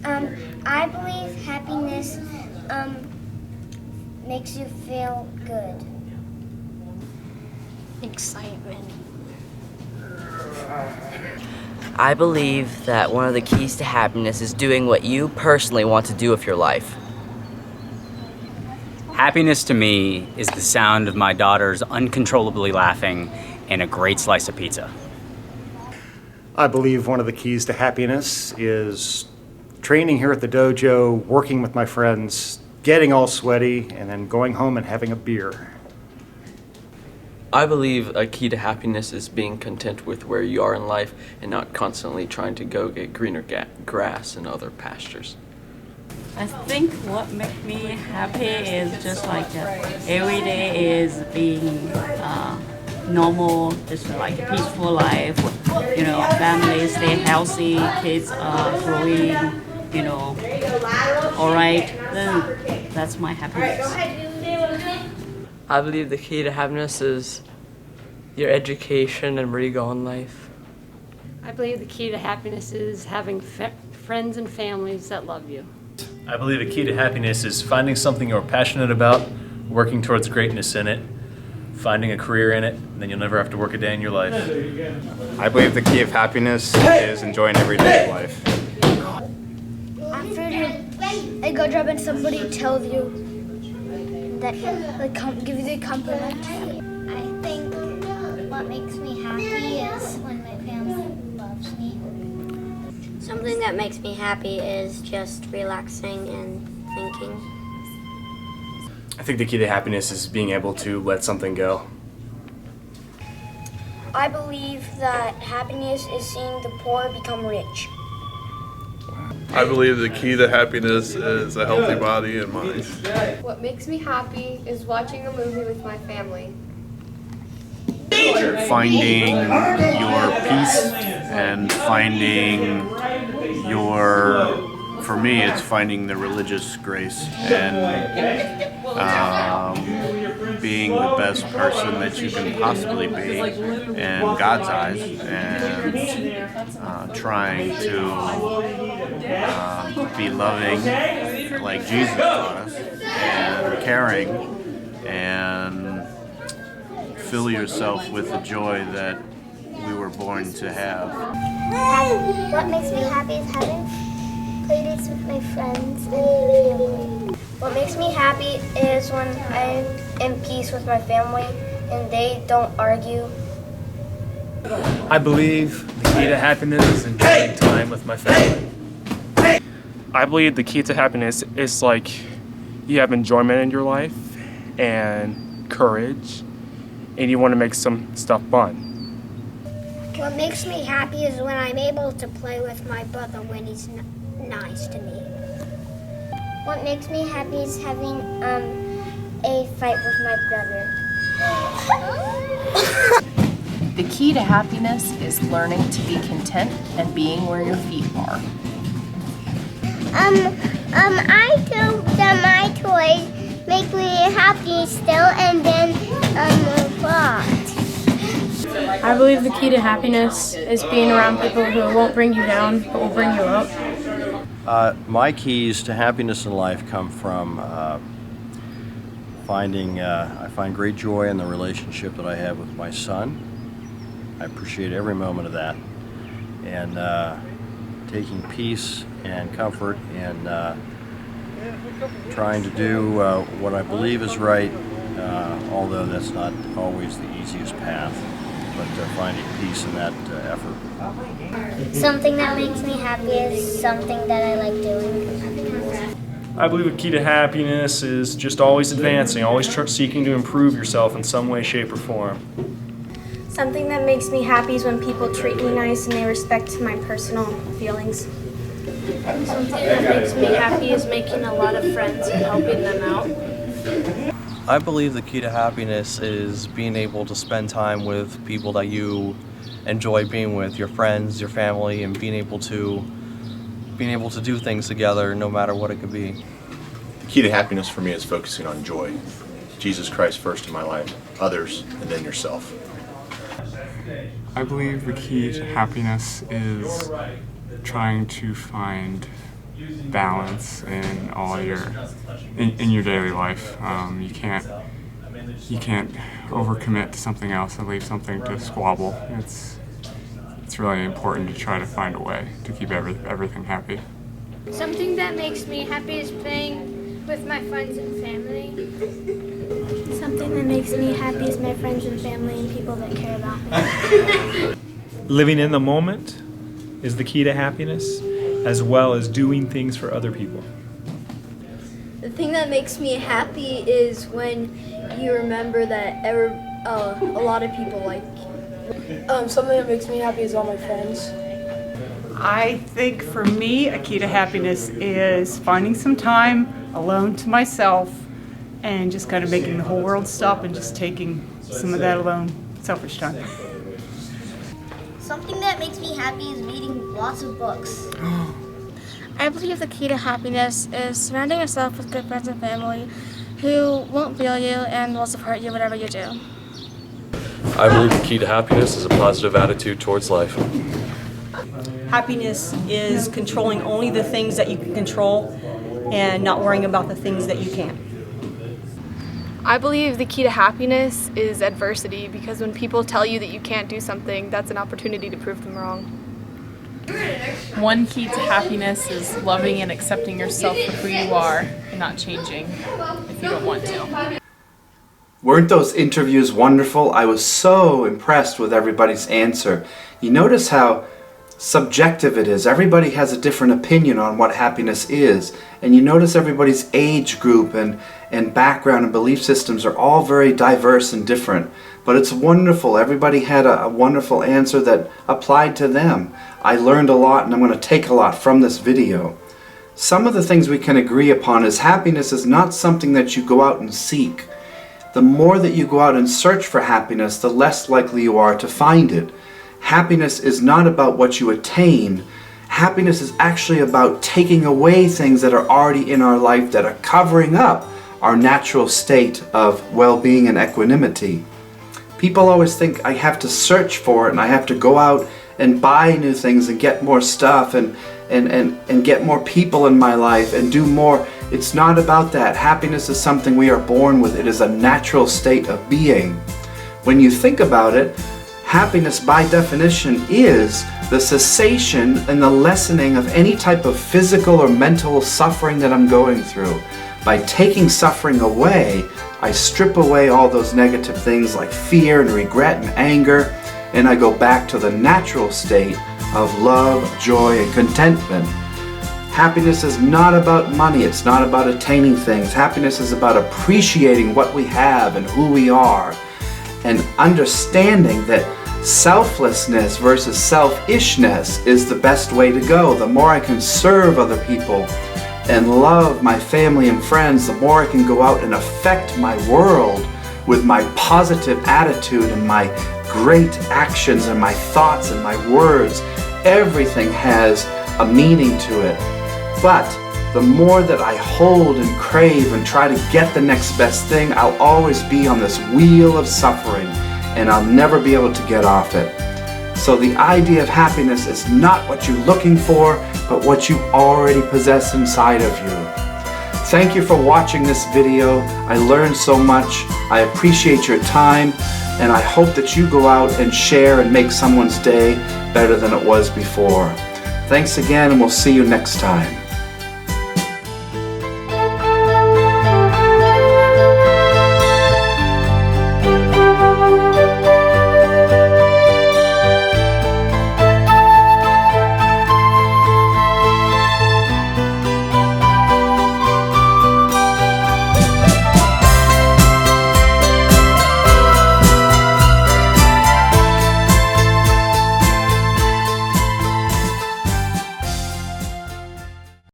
I believe happiness makes you feel good. Excitement. I believe that one of the keys to happiness is doing what you personally want to do with your life. Happiness to me is the sound of my daughters uncontrollably laughing and a great slice of pizza. I believe one of the keys to happiness is training here at the dojo, working with my friends, getting all sweaty, and then going home and having a beer. I believe a key to happiness is being content with where you are in life and not constantly trying to go get greener grass and other pastures. I think what makes me happy is just like every day is being normal, just like a peaceful life. You know, family stay healthy, kids are growing, you know, all right. Then that's my happiness. I believe the key to happiness is your education and where you go in life. I believe the key to happiness is having friends and families that love you. I believe a key to happiness is finding something you're passionate about, working towards greatness in it, finding a career in it, and then you'll never have to work a day in your life. I believe the key of happiness is enjoying every day of life. After a good job and somebody tells you that, give you the compliment. I think what makes me happy is when my family loves me. Something that makes me happy is just relaxing and thinking. I think the key to happiness is being able to let something go. I believe that happiness is seeing the poor become rich. I believe the key to happiness is a healthy body and mind. What makes me happy is watching a movie with my family. Finding your peace and finding for me, it's finding the religious grace and being the best person that you can possibly be in God's eyes, and trying to be loving like Jesus taught us, and caring, and fill yourself with the joy that we were born to have. What makes me happy is having playdates with my friends and family. What makes me happy is when I'm in peace with my family and they don't argue. I believe the key to happiness is enjoying time with my family. I believe the key to happiness is like you have enjoyment in your life and courage, and you want to make some stuff fun. What makes me happy is when I'm able to play with my brother when he's nice to me. What makes me happy is having a fight with my brother. The key to happiness is learning to be content and being where your feet are. I hope that my toys make me happy still, and then what? I believe the key to happiness is being around people who won't bring you down, but will bring you up. My keys to happiness in life come from I find great joy in the relationship that I have with my son. I appreciate every moment of that. And taking peace and comfort in trying to do what I believe is right, although that's not always the easiest path, but finding peace in that effort. Something that makes me happy is something that I like doing. I believe the key to happiness is just always advancing, always seeking to improve yourself in some way, shape, or form. Something that makes me happy is when people treat me nice and they respect my personal feelings. Something that makes me happy is making a lot of friends and helping them out. I believe the key to happiness is being able to spend time with people that you enjoy being with, your friends, your family, and being able to do things together no matter what it could be. The key to happiness for me is focusing on joy. Jesus Christ first in my life, others, and then yourself. I believe the key to happiness is trying to find balance in all your in your daily life. You can't overcommit to something else and leave something to squabble. It's really important to try to find a way to keep everything happy. Something that makes me happy is playing with my friends and family. Something that makes me happy is my friends and family and people that care about me. Living in the moment is the key to happiness, as well as doing things for other people. The thing that makes me happy is when you remember that a lot of people like you. Something that makes me happy is all my friends. I think for me, a key to happiness is finding some time alone to myself and just kind of making the whole world stop and just taking some of that alone, selfish time. Something that makes me happy is reading lots of books. I believe the key to happiness is surrounding yourself with good friends and family who won't fail you and will support you whatever you do. I believe the key to happiness is a positive attitude towards life. Happiness is controlling only the things that you can control and not worrying about the things that you can't. I believe the key to happiness is adversity, because when people tell you that you can't do something, that's an opportunity to prove them wrong. One key to happiness is loving and accepting yourself for who you are and not changing if you don't want to. Weren't those interviews wonderful? I was so impressed with everybody's answer. You notice how subjective it is. Everybody has a different opinion on what happiness is. And you notice everybody's age group and background and belief systems are all very diverse and different. But it's wonderful. Everybody had a wonderful answer that applied to them. I learned a lot, and I'm going to take a lot from this video. Some of the things we can agree upon is happiness is not something that you go out and seek. The more that you go out and search for happiness, the less likely you are to find it. Happiness is not about what you attain. Happiness is actually about taking away things that are already in our life that are covering up our natural state of well-being and equanimity. People always think I have to search for it and I have to go out and buy new things and get more stuff and get more people in my life and do more. It's not about that. Happiness is something we are born with. It is a natural state of being. When you think about it, happiness by definition is the cessation and the lessening of any type of physical or mental suffering that I'm going through. By taking suffering away, I strip away all those negative things like fear and regret and anger, and I go back to the natural state of love, joy, and contentment. Happiness is not about money. It's not about attaining things. Happiness is about appreciating what we have and who we are, and understanding that selflessness versus selfishness is the best way to go. The more I can serve other people and love my family and friends, the more I can go out and affect my world with my positive attitude and my great actions and my thoughts and my words. Everything has a meaning to it. But the more that I hold and crave and try to get the next best thing, I'll always be on this wheel of suffering and I'll never be able to get off it. So the idea of happiness is not what you're looking for, but what you already possess inside of you. Thank you for watching this video. I learned so much. I appreciate your time, and I hope that you go out and share and make someone's day better than it was before. Thanks again, and we'll see you next time.